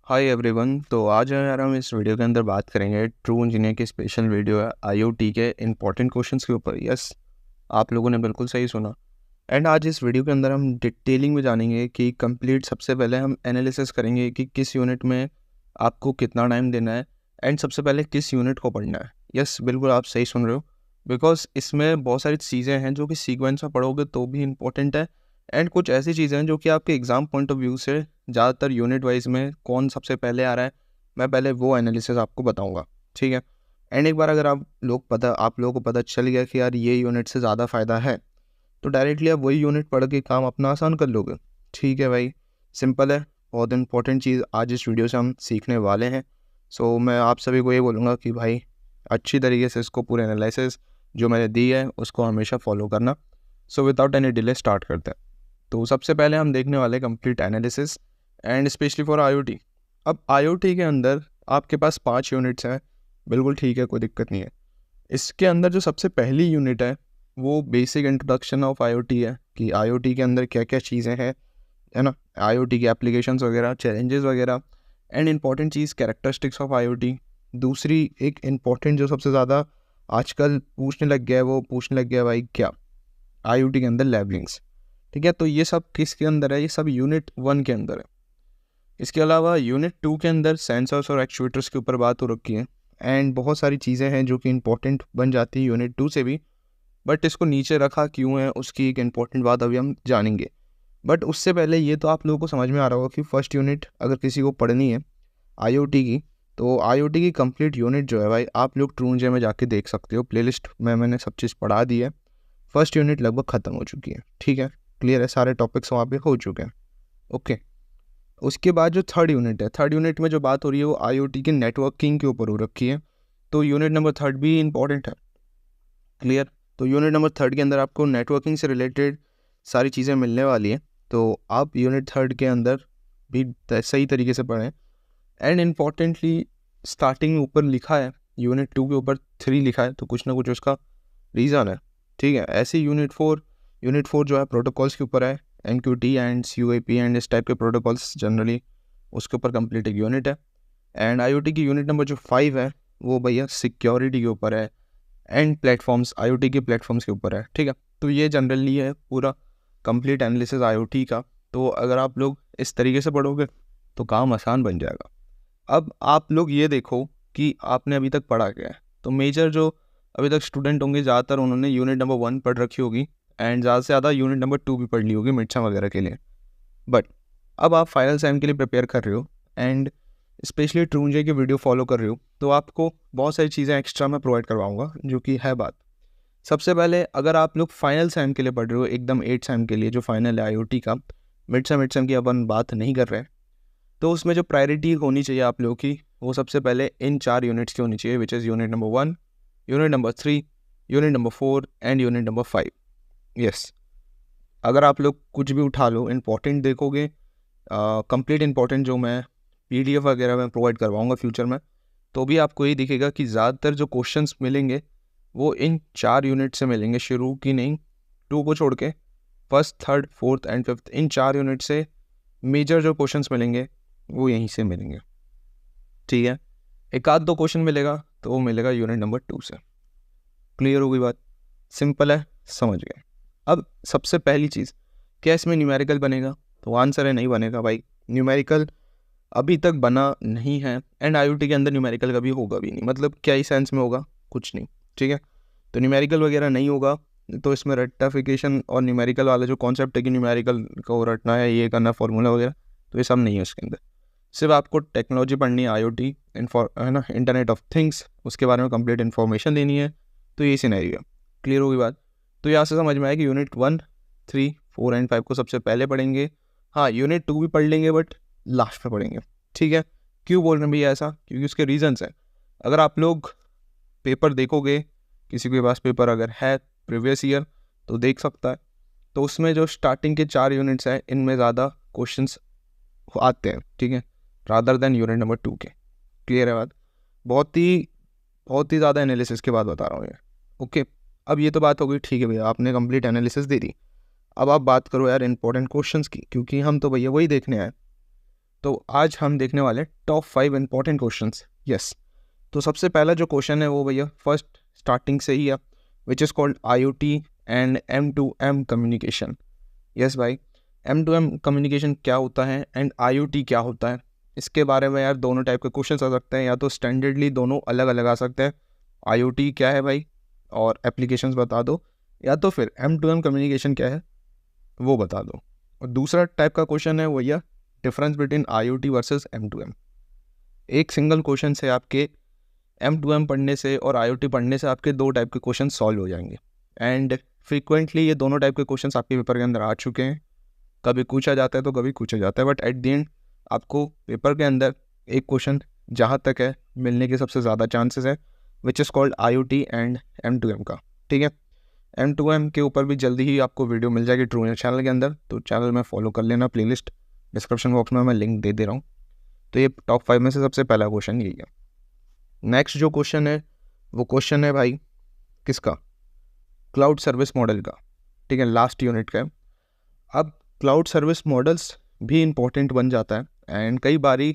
Hi everyone. तो आज यार हम इस वीडियो के अंदर बात करेंगे ट्रू इंजीनियर की स्पेशल वीडियो है आईओटी के इंपॉर्टेंट क्वेश्चंस के ऊपर। यस, आप लोगों ने बिल्कुल सही सुना। एंड आज इस वीडियो के अंदर हम डिटेलिंग में जानेंगे कि कंप्लीट सबसे पहले हम एनालिसिस करेंगे कि किस यूनिट में आपको कितना टाइम देना है एंड सबसे पहले किस यूनिट को पढ़ना है। यस, बिल्कुल आप सही सुन रहे हो, बिकॉज इसमें बहुत सारी चीज़ें हैं जो कि सीक्वेंस में पढ़ोगे तो भी इम्पोर्टेंट है एंड कुछ ऐसी चीज़ें हैं जो कि आपके एग्ज़ाम पॉइंट ऑफ व्यू से ज़्यादातर यूनिट वाइज में कौन सबसे पहले आ रहा है, मैं पहले वो एनालिसिस आपको बताऊंगा। ठीक है। एंड एक बार अगर आप लोगों को पता चल गया कि यार ये यूनिट से ज़्यादा फ़ायदा है, तो डायरेक्टली आप वही यूनिट पढ़ के काम अपना आसान कर लोगे। ठीक है भाई, सिंपल है। बहुत इंपॉर्टेंट चीज़ आज इस वीडियो से हम सीखने वाले हैं। सो मैं आप सभी को ये बोलूँगा कि भाई अच्छी तरीके से इसको पूरे एनालिसिस जो मैंने दी है उसको हमेशा फॉलो करना। So without any delay start करते हैं। तो सबसे पहले हम देखने वाले complete analysis and specially for IoT. अब आईओटी के अंदर आपके पास 5 यूनिट्स हैं, बिल्कुल ठीक है, कोई दिक्कत नहीं है। इसके अंदर जो सबसे पहली यूनिट है वो बेसिक इंट्रोडक्शन ऑफ आईओटी है कि आईओटी के अंदर क्या क्या चीज़ें हैं, है ना। आईओटी की एप्लीकेशंस वगैरह, चैलेंजेस वगैरह and important cheese characteristics of IoT. दूसरी एक इम्पॉर्टेंट जो सबसे ज़्यादा आजकल पूछने लग गया भाई क्या, आईओटी के अंदर लेबलिंग्स। ठीक है, तो ये सब किसके अंदर है? ये सब यूनिट 1 के अंदर है। इसके अलावा यूनिट 2 के अंदर सेंसर्स और एक्चुएटर्स के ऊपर बात हो रखी है एंड बहुत सारी चीज़ें हैं जो कि इंपॉर्टेंट बन जाती है यूनिट 2 से भी, बट इसको नीचे रखा क्यों है उसकी एक इंपॉर्टेंट बात अभी हम जानेंगे। बट उससे पहले ये तो आप लोगों को समझ में आ रहा होगा कि फर्स्ट यूनिट अगर किसी को पढ़नी है आईओटी की, तो आईओटी की कंप्लीट यूनिट जो है भाई आप लोग ट्रूनजे में जाके देख सकते हो। प्लेलिस्ट में मैंने सब चीज़ पढ़ा दी है। फर्स्ट यूनिट लगभग ख़त्म हो चुकी है। ठीक है, क्लियर है, सारे टॉपिक्स वहाँ पे हो चुके हैं। ओके। उसके बाद जो थर्ड यूनिट है, थर्ड यूनिट में जो बात हो रही है वो आईओटी के नेटवर्किंग के ऊपर हो रखी है। तो यूनिट नंबर थर्ड भी इंपॉर्टेंट है। क्लियर। तो यूनिट नंबर थर्ड के अंदर आपको नेटवर्किंग से रिलेटेड सारी चीज़ें मिलने वाली हैं, तो आप यूनिट थर्ड के अंदर भी सही तरीके से पढ़ें। एंड इम्पॉर्टेंटली स्टार्टिंग में ऊपर लिखा है, यूनिट 2 के ऊपर 3 लिखा है, तो कुछ ना कुछ उसका रीज़न है। ठीक है। ऐसे यूनिट 4 जो है प्रोटोकॉल्स के ऊपर है, एनक्यूटी एंड सीयूएपी एंड इस टाइप के प्रोटोकॉल्स जनरली उसके ऊपर कंप्लीट एक यूनिट है। एंड आईओटी की यूनिट नंबर जो 5 है वो भैया सिक्योरिटी के ऊपर है एंड प्लेटफॉर्म्स, आईओटी के प्लेटफॉर्म्स के ऊपर है। ठीक है, तो ये जनरली है पूरा कंप्लीट एनालिसिस आईओटी का। तो अगर आप लोग इस तरीके से पढ़ोगे तो काम आसान बन जाएगा। अब आप लोग ये देखो कि आपने अभी तक पढ़ा क्या है। तो मेजर जो अभी तक स्टूडेंट होंगे ज़्यादातर उन्होंने यूनिट नंबर 1 पढ़ रखी होगी एंड ज़्यादा से ज़्यादा यूनिट नंबर 2 भी पढ़ ली होगी मिड सम वगैरह के लिए। बट अब आप फाइनल सेम के लिए प्रिपेयर कर रहे हो एंड स्पेशली ट्रूनजे की वीडियो फॉलो कर रहे हो, तो आपको बहुत सारी चीज़ें एक्स्ट्रा मैं प्रोवाइड करवाऊँगा जो कि है बात। सबसे पहले अगर आप लोग फाइनल सेम के लिए पढ़ रहे हो, एकदम 8 सेम के लिए जो फाइनल है आईओटी का, मिड सेम की अपन बात नहीं कर रहे हैं, तो उसमें जो प्रायोरिटी होनी चाहिए आप लोगों की वो सबसे पहले इन 4 यूनिट्स की होनी चाहिए, which is unit number 1, unit number 3, unit number 4 and unit number 5। Yes, अगर आप लोग कुछ भी उठा लो इंपॉर्टेंट देखोगे, कंप्लीट इंपॉर्टेंट जो मैं पीडीएफ वगैरह में प्रोवाइड करवाऊँगा फ्यूचर में, तो भी आपको यही दिखेगा कि ज़्यादातर जो क्वेश्चंस मिलेंगे वो इन 4 यूनिट से मिलेंगे, शुरू की नहीं, 2 को छोड़ के first, third, fourth and fifth, in 4 unit से मेजर जो क्वेश्चंस मिलेंगे वो यहीं से मिलेंगे। ठीक है, एक आध दो क्वेश्चन मिलेगा तो वो मिलेगा यूनिट नंबर 2 से। क्लियर हो गई बात? सिंपल है, समझ गए। अब सबसे पहली चीज़, क्या इसमें न्यूमेरिकल बनेगा? तो आंसर है नहीं बनेगा भाई। न्यूमेरिकल अभी तक बना नहीं है एंड आईओटी के अंदर न्यूमेरिकल कभी होगा भी नहीं। मतलब क्या ही सेंस में होगा? कुछ नहीं। ठीक है, तो न्यूमेरिकल वगैरह नहीं होगा। तो इसमें रेक्टिफिकेशन और न्यूमेरिकल वाला जो कॉन्सेप्ट है कि न्यूमेरिकल को रटना है, ये करना, फॉर्मूला वगैरह, तो ये सब नहीं है उसके अंदर। सिर्फ आपको टेक्नोलॉजी पढ़नी है, आईओटी है ना, इंटरनेट ऑफ थिंग्स, उसके बारे में कंप्लीट इन्फॉर्मेशन देनी है। तो ये सिनेरियो है। क्लियर होगी बात? तो यहाँ से समझ में आया कि यूनिट 1, 3, 4 एंड 5 को सबसे पहले पढ़ेंगे। हाँ, यूनिट 2 भी पढ़ लेंगे बट लास्ट में पढ़ेंगे। ठीक है, क्यों बोल रहे हैं भैया ऐसा? क्योंकि उसके रीजंस हैं। अगर आप लोग पेपर देखोगे, किसी के पास पेपर अगर है प्रीवियस ईयर तो देख सकता है, तो उसमें जो स्टार्टिंग के 4 यूनिट्स हैं इनमें ज़्यादा क्वेश्चंस आते हैं। ठीक है, रादर देन यूनिट नंबर 2 के। क्लियर है बात? बहुत ही ज़्यादा एनालिसिस के बाद बता रहा हूँ ये। ओके, अब ये तो बात हो गई। ठीक है भैया, आपने कंप्लीट एनालिसिस दे दी। अब आप बात करो यार इंपॉर्टेंट क्वेश्चंस की, क्योंकि हम तो भैया वही देखने आए। तो आज हम देखने वाले टॉप 5 इंपॉर्टेंट क्वेश्चंस। यस, तो सबसे पहला जो क्वेश्चन है वो भैया फर्स्ट स्टार्टिंग से ही है, विच is called IoT and M2M communication. Yes भाई, M2M कम्युनिकेशन क्या होता है एंड IoT क्या होता है, इसके बारे में यार दोनों टाइप के क्वेश्चन आ सकते हैं, या तो स्टैंडर्डली दोनों अलग अलग आ सकते हैं। IoT क्या है भाई और एप्लीकेशंस बता दो, या तो फिर M2M कम्युनिकेशन क्या है वो बता दो। और दूसरा टाइप का क्वेश्चन है वो यह difference between IoT versus M2M। एक सिंगल क्वेश्चन से आपके M2M पढ़ने से और IoT पढ़ने से आपके दो टाइप के क्वेश्चन सॉल्व हो जाएंगे। एंड फ्रीक्वेंटली ये दोनों टाइप के क्वेश्चन आपके पेपर के अंदर आ चुके हैं, कभी पूछा जाता है तो कभी पूछा जाता है, बट एट द एंड आपको पेपर के अंदर एक क्वेश्चन जहाँ तक है मिलने के सबसे ज़्यादा चांसेस है, विच is called IoT and M2M का। ठीक है, M2M के ऊपर भी जल्दी ही आपको वीडियो मिल जाएगी ट्रू इंजीनियर चैनल के अंदर, तो चैनल में फॉलो कर लेना, प्लेलिस्ट डिस्क्रिप्शन बॉक्स में मैं लिंक दे रहा हूँ। तो ये टॉप 5 में से सबसे पहला क्वेश्चन यही है। नेक्स्ट जो क्वेश्चन है वो क्वेश्चन है भाई किसका, क्लाउड सर्विस मॉडल का। ठीक है, लास्ट यूनिट का है। अब क्लाउड सर्विस मॉडल्स भी इम्पोर्टेंट बन जाता है, एंड कई बारी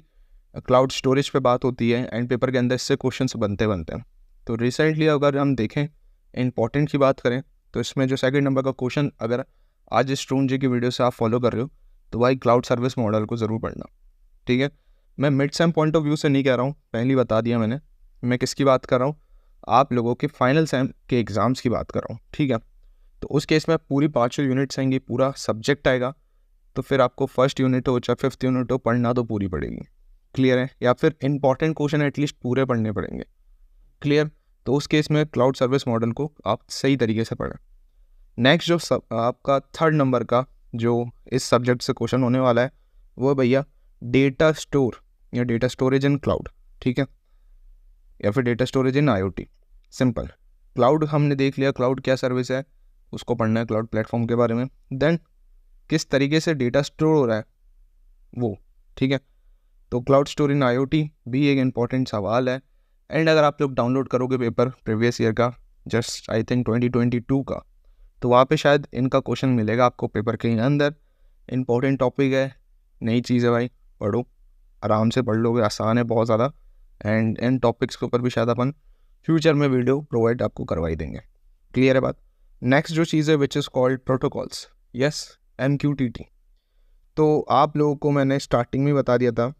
क्लाउड स्टोरेज पे बात होती है एंड पेपर के अंदर इससे क्वेश्चंस बनते हैं। तो रिसेंटली अगर हम देखें इंपॉर्टेंट की बात करें तो इसमें जो सेकंड नंबर का क्वेश्चन, अगर आज इस ट्रून जी की वीडियो से आप फॉलो कर रहे हो तो भाई क्लाउड सर्विस मॉडल को ज़रूर पढ़ना। ठीक है, मैं mid sem point of view से नहीं कह रहा हूँ, पहले बता दिया मैंने, मैं किसकी बात कर रहा हूँ, आप लोगों के फाइनल सेम के एग्ज़ाम्स की बात कर रहा हूँ। ठीक है, तो उस केस में पूरी 5 यूनिट्स आएंगी, पूरा सब्जेक्ट आएगा, तो फिर आपको फर्स्ट यूनिट हो चाहे 5th यूनिट हो पढ़ना तो पूरी पड़ेगी। क्लियर है, या फिर इंपॉर्टेंट क्वेश्चन एटलीस्ट पूरे पढ़ने पड़ेंगे। क्लियर, तो उस केस में क्लाउड सर्विस मॉडल को आप सही तरीके से पढ़ें। नेक्स्ट जो आपका थर्ड नंबर का जो इस सब्जेक्ट से क्वेश्चन होने वाला है वो भैया डेटा स्टोर या डेटा स्टोरेज इन क्लाउड। ठीक है, या फिर डेटा स्टोरेज इन IoT। सिंपल, क्लाउड हमने देख लिया, क्लाउड क्या सर्विस है उसको पढ़ना है, क्लाउड प्लेटफॉर्म के बारे में। देन किस तरीके से डेटा स्टोर हो रहा है वो। ठीक है, तो क्लाउड स्टोर इन IoT भी एक इम्पॉर्टेंट सवाल है। एंड अगर आप लोग डाउनलोड करोगे पेपर प्रीवियस ईयर का, जस्ट आई थिंक 2022 का, तो वहाँ पे शायद इनका क्वेश्चन मिलेगा आपको पेपर के अंदर। इम्पोर्टेंट टॉपिक है, नई चीज़ है भाई, पढ़ो आराम से पढ़ लोगे, आसान है बहुत ज़्यादा। एंड इन टॉपिक्स के ऊपर भी शायद अपन फ्यूचर में वीडियो प्रोवाइड आपको करवाई देंगे। क्लियर है बात। नेक्स्ट जो चीज़ है विच is called protocols. Yes, MQTT। तो आप लोगों को मैंने स्टार्टिंग में बता दिया था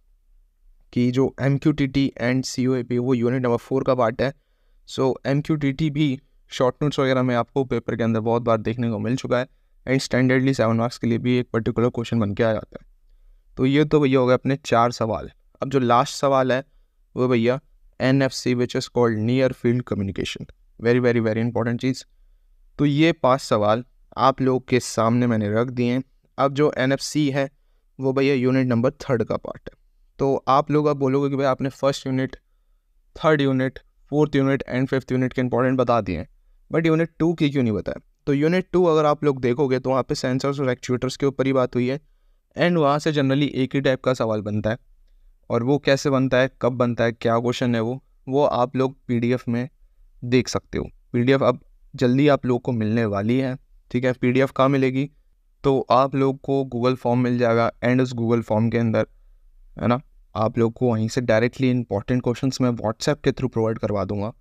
कि जो MQTT एंड COAP वो यूनिट नंबर 4 का पार्ट है। सो MQTT भी शॉर्ट नोट्स वगैरह में आपको पेपर के अंदर बहुत बार देखने को मिल चुका है, एंड स्टैंडर्डली 7 मार्क्स के लिए भी एक पर्टिकुलर क्वेश्चन बन के आ जाता है। तो ये तो भैया हो गए अपने 4 सवाल। अब जो लास्ट सवाल है वो भैया NFC which is called near field communication. Very very very important चीज़। तो ये 5 सवाल आप लोग के सामने मैंने रख दिए हैं। अब जो NFC है वो भैया यूनिट नंबर 3 का पार्ट है। तो आप लोग अब बोलोगे कि भाई आपने first unit, third unit, 4th unit and 5th unit के इंपॉर्टेंट बता दिए हैं, बट यूनिट 2 की क्यों नहीं बताया। तो यूनिट 2 अगर आप लोग देखोगे तो वहाँ पे सेंसर्स और एक्चुएटर्स के ऊपर ही बात हुई है, एंड वहाँ से जनरली एक ही टाइप का सवाल बनता है। और वो कैसे बनता है, कब बनता है, क्या क्वेश्चन है वो आप लोग PDF में देख सकते हो। PDF अब जल्दी आप लोग को मिलने वाली है। ठीक है, PDF कहाँ मिलेगी, तो आप लोग को गूगल फॉर्म मिल जाएगा, एंड उस गूगल फॉर्म के अंदर है ना आप लोग को वहीं से डायरेक्टली इंपॉर्टेंट क्वेश्चंस मैं व्हाट्सएप के थ्रू प्रोवाइड करवा दूंगा,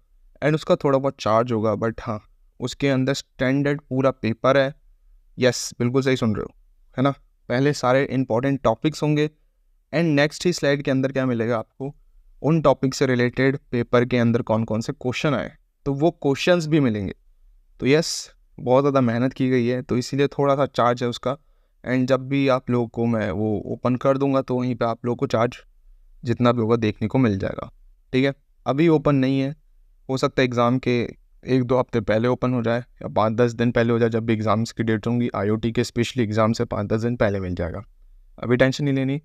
एंड उसका थोड़ा बहुत चार्ज होगा, बट हाँ उसके अंदर स्टैंडर्ड पूरा पेपर है। यस, बिल्कुल सही सुन रहे हो, है ना। पहले सारे इंपॉर्टेंट टॉपिक्स होंगे, एंड नेक्स्ट ही स्लाइड के अंदर क्या मिलेगा आपको, उन टॉपिक से रिलेटेड पेपर के अंदर कौन कौन से क्वेश्चन आए तो वो क्वेश्चंस भी मिलेंगे। तो यस, बहुत ज़्यादा मेहनत की गई है, तो इसीलिए थोड़ा सा चार्ज है उसका। एंड जब भी आप लोगों को मैं वो ओपन कर दूंगा तो वहीं पे आप लोगों को चार्ज जितना भी होगा देखने को मिल जाएगा। ठीक है, अभी ओपन नहीं है, हो सकता है एग्ज़ाम के 1-2 हफ्ते पहले ओपन हो जाए या 5-10 दिन पहले हो जाए, जब भी एग्ज़ाम्स की डेट होंगी। IoT के स्पेशली एग्ज़ाम से 5-10 दिन पहले मिल जाएगा, अभी टेंशन नहीं लेनी।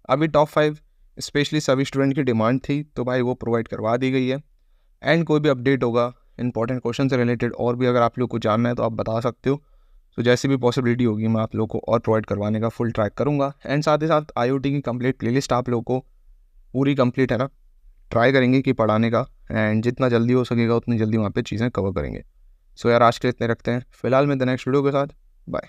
अभी टॉप 5 स्पेशली सभी स्टूडेंट की डिमांड थी, तो भाई वो प्रोवाइड करवा दी गई है। एंड कोई भी अपडेट होगा इंपॉर्टेंट क्वेश्चन से रिलेटेड, और भी अगर आप लोग को जानना है तो आप बता सकते हो। तो जैसी भी पॉसिबिलिटी होगी मैं आप लोग को और प्रोवाइड करवाने का फुल ट्रैक करूँगा। एंड साथ ही साथ IoT की कंप्लीट प्लेलिस्ट आप लोग को पूरी कंप्लीट है ना ट्राई करेंगे कि पढ़ाने का, एंड जितना जल्दी हो सकेगा उतनी जल्दी वहाँ पे चीज़ें कवर करेंगे। सो यार आज के लिए इतने रखते हैं, फिलहाल मैं द नेक्स्ट वीडियो के साथ, बाय।